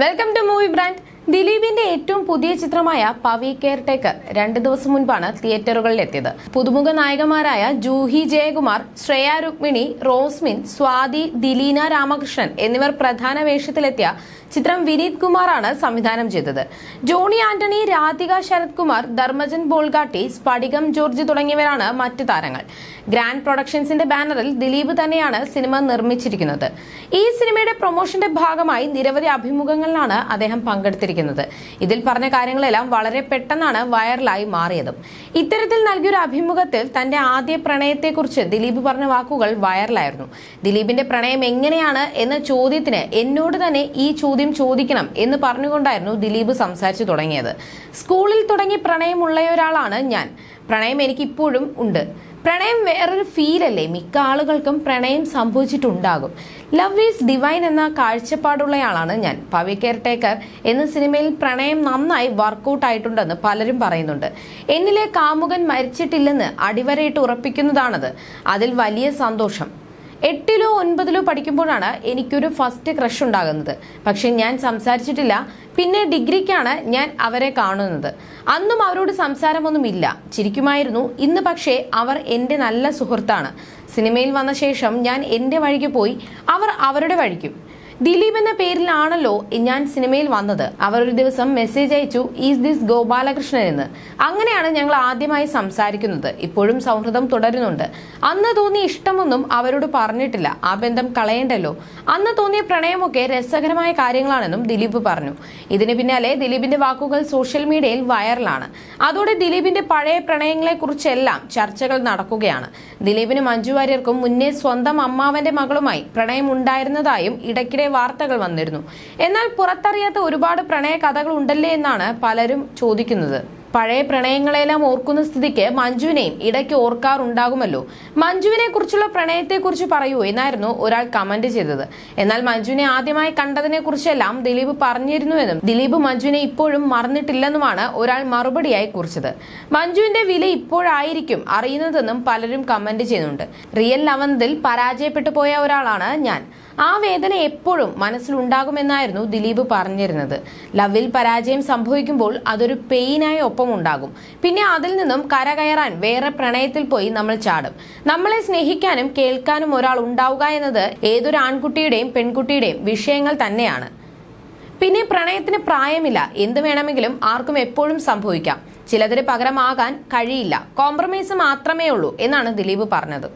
Welcome to movie brand. ദിലീപിന്റെ ഏറ്റവും പുതിയ ചിത്രമായ പവി കെയർ ടേക്കർ 2 ദിവസം മുൻപാണ് തിയേറ്ററുകളിൽ എത്തിയത്. പുതുമുഖ നായകന്മാരായ ജൂഹി ജയകുമാർ, ശ്രേയ രുക്മിണി, റോസ്മിൻ, സ്വാതി, ദിലീന രാമകൃഷ്ണൻ എന്നിവർ പ്രധാന വേഷത്തിലെത്തിയ ചിത്രം വിനീത് കുമാറാണ് സംവിധാനം ചെയ്തത്. ജോണി ആന്റണി, രാധിക ശരത് കുമാർ, ധർമ്മജൻ ബോൾഗാട്ടി, സ്ഫടികം ജോർജ് തുടങ്ങിയവരാണ് മറ്റ് താരങ്ങൾ. ഗ്രാൻഡ് പ്രൊഡക്ഷൻസിന്റെ ബാനറിൽ ദിലീപ് തന്നെയാണ് സിനിമ നിർമ്മിച്ചിരിക്കുന്നത്. ഈ സിനിമയുടെ പ്രൊമോഷന്റെ ഭാഗമായി നിരവധി അഭിമുഖങ്ങളിലാണ് അദ്ദേഹം പങ്കെടുത്തിരിക്കുന്നത്. ഇതിൽ പറഞ്ഞ കാര്യങ്ങളെല്ലാം വളരെ പെട്ടെന്നാണ് വൈറലായി മാറിയതും. ഇത്തരത്തിൽ നൽകിയൊരു അഭിമുഖത്തിൽ തന്റെ ആദ്യ പ്രണയത്തെക്കുറിച്ച് ദിലീപ് പറഞ്ഞ വാക്കുകൾ വൈറലായിരുന്നു. ദിലീപിന്റെ പ്രണയം എങ്ങനെയാണ് എന്ന ചോദ്യത്തിന് എന്നോട് തന്നെ ഈ ചോദ്യം ചോദിക്കണം എന്ന് പറഞ്ഞുകൊണ്ടായിരുന്നു ദിലീപ് സംസാരിച്ചു തുടങ്ങിയത്. സ്കൂളിൽ തുടങ്ങി പ്രണയമുള്ളയൊരാളാണ് ഞാൻ. പ്രണയം എനിക്ക് ഇപ്പോഴും ഉണ്ട്. പ്രണയം വേറൊരു ഫീലല്ലേ. മിക്ക ആളുകൾക്കും പ്രണയം സംഭവിച്ചിട്ടുണ്ടാകും. ലവ് ഈസ് ഡിവൈൻ എന്ന കാഴ്ചപ്പാടുള്ളയാളാണ് ഞാൻ. പവി കെയർ ടേക്കർ എന്ന സിനിമയിൽ പ്രണയം നന്നായി വർക്കൗട്ട് ആയിട്ടുണ്ടെന്ന് പലരും പറയുന്നുണ്ട്. എന്നിലെ കാമുകൻ മരിച്ചിട്ടില്ലെന്ന് അടിവരയിട്ട് ഉറപ്പിക്കുന്നതാണത്. അതിൽ വലിയ സന്തോഷം. 8ലോ 9ലോ പഠിക്കുമ്പോഴാണ് എനിക്കൊരു ഫസ്റ്റ് ക്രഷ് ഉണ്ടാകുന്നത്. പക്ഷെ ഞാൻ സംസാരിച്ചിട്ടില്ല. പിന്നെ ഡിഗ്രിക്കാണ് ഞാൻ അവരെ കാണുന്നത്. അന്നും അവരോട് സംസാരമൊന്നുമില്ല. ചിരിക്കുമായിരുന്നു. ഇന്ന് പക്ഷേ അവർ എൻ്റെ നല്ല സുഹൃത്താണ്. സിനിമയിൽ വന്ന ശേഷം ഞാൻ എൻ്റെ വഴിക്ക് പോയി, അവർ അവരുടെ വഴിക്കും. ദിലീപ് എന്ന പേരിലാണല്ലോ ഞാൻ സിനിമയിൽ വന്നത്. അവർ ഒരു ദിവസം മെസ്സേജ് അയച്ചു, ഈസ് ദിസ് ഗോപാലകൃഷ്ണൻ എന്ന്. അങ്ങനെയാണ് ഞങ്ങൾ ആദ്യമായി സംസാരിക്കുന്നത്. ഇപ്പോഴും സൗഹൃദം തുടരുന്നുണ്ട്. അന്ന് തോന്നിയ ഇഷ്ടമൊന്നും അവരോട് പറഞ്ഞിട്ടില്ല. ആ ബന്ധം കളയണ്ടല്ലോ. അന്ന് തോന്നിയ പ്രണയമൊക്കെ രസകരമായ കാര്യങ്ങളാണെന്നും ദിലീപ് പറഞ്ഞു. ഇതിന് പിന്നാലെ ദിലീപിന്റെ വാക്കുകൾ സോഷ്യൽ മീഡിയയിൽ വൈറലാണ്. അതോടെ ദിലീപിന്റെ പഴയ പ്രണയങ്ങളെ കുറിച്ചെല്ലാം ചർച്ചകൾ നടക്കുകയാണ്. ദിലീപിനും മഞ്ജു വാര്യർക്കും മുന്നേ സ്വന്തം അമ്മാവന്റെ മകളുമായി പ്രണയം ഉണ്ടായിരുന്നതായും ഇടയ്ക്കിടെ വാർത്തകൾ വന്നിരുന്നു. എന്നാൽ പുറത്തറിയാത്ത ഒരുപാട് പ്രണയ കഥകൾ ഉണ്ടല്ലേ എന്നാണ് പലരും ചോദിക്കുന്നത്. പഴയ പ്രണയങ്ങളെല്ലാം ഓർക്കുന്ന സ്ഥിതിക്ക് മഞ്ജുവിനെയും ഇടയ്ക്ക് ഓർക്കാറുണ്ടാകുമല്ലോ. മഞ്ജുവിനെ കുറിച്ചുള്ള പ്രണയത്തെ കുറിച്ച് പറയൂ എന്നായിരുന്നു ഒരാൾ കമന്റ് ചെയ്തത്. എന്നാൽ മഞ്ജുവിനെ ആദ്യമായി കണ്ടതിനെ കുറിച്ചെല്ലാം ദിലീപ് പറഞ്ഞിരുന്നുവെന്നും ദിലീപ് മഞ്ജുവിനെ ഇപ്പോഴും മറന്നിട്ടില്ലെന്നുമാണ് ഒരാൾ മറുപടിയായി കുറിച്ചത്. മഞ്ജുവിന്റെ വില ഇപ്പോഴായിരിക്കും അറിയുന്നതെന്നും പലരും കമന്റ് ചെയ്യുന്നുണ്ട്. റിയൽ ലവനത്തിൽ പരാജയപ്പെട്ടു പോയ ഒരാളാണ് ഞാൻ. ആ വേദന എപ്പോഴും മനസ്സിലുണ്ടാകുമെന്നായിരുന്നു ദിലീപ് പറഞ്ഞിരുന്നത്. ലവിൽ പരാജയം സംഭവിക്കുമ്പോൾ അതൊരു പെയിനായി ഒപ്പം ഉണ്ടാകും. പിന്നെ അതിൽ നിന്നും കരകയറാൻ വേറെ പ്രണയത്തിൽ പോയി നമ്മൾ ചാടും. നമ്മളെ സ്നേഹിക്കാനും കേൾക്കാനും ഒരാൾ ഉണ്ടാവുക എന്നത് ഏതൊരു ആൺകുട്ടിയുടെയും പെൺകുട്ടിയുടെയും വിഷയങ്ങൾ തന്നെയാണ്. പിന്നെ പ്രണയത്തിന് പ്രായമില്ല. എന്ത് വേണമെങ്കിലും ആർക്കും എപ്പോഴും സംഭവിക്കാം. ചിലതിന് പകരമാകാൻ കഴിയില്ല. കോംപ്രമൈസ് മാത്രമേ ഉള്ളൂ എന്നാണ് ദിലീപ് പറഞ്ഞത്.